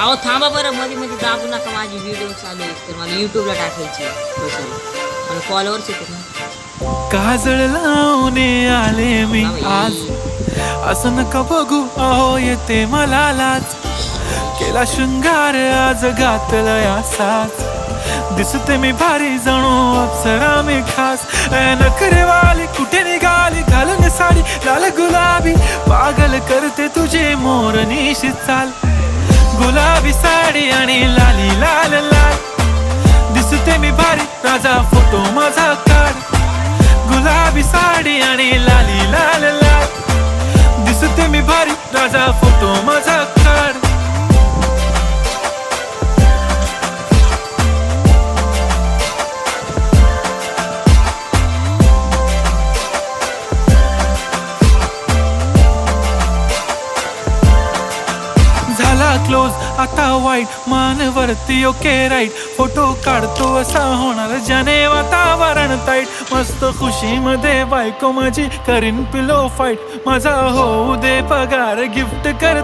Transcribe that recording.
अहो थांबा बरं, मध्ये मध्ये दाबू नका, माझी व्हिडिओ चालू आहे तर मला युट्यूबला टाकायची बसायला, मला फॉलोअर्स येतात ना. काजळ लावणे आले मी आज, असं नका बघू अहो येते मला लाज. केला शृंगार आज घातला असाच, दिसते मी भारी जणू अप्सरा मी खास. नखरेवाली कुठे निघाली घालून साडी लाल गुलाबी, पागल करते तुझे मोरनीशी चाल. गुलाबी साडी आणि लाली लाल लाल, दिसते मी भारी राजा फोटो माझा काढ. गुलाबी साडी आणि लाली लाल लाल, दिसते मी भारी राजा फोटो माझा काढ. झाला क्लोज आता वाईट, मानवरती ओके राईट. फोटो काढतो असा होणार ज्याने वातावरण ताईट. मस्त खुशी मध्ये बायको माझी करीन पिलो फाईट. माझा होऊ दे पगार गिफ्ट कर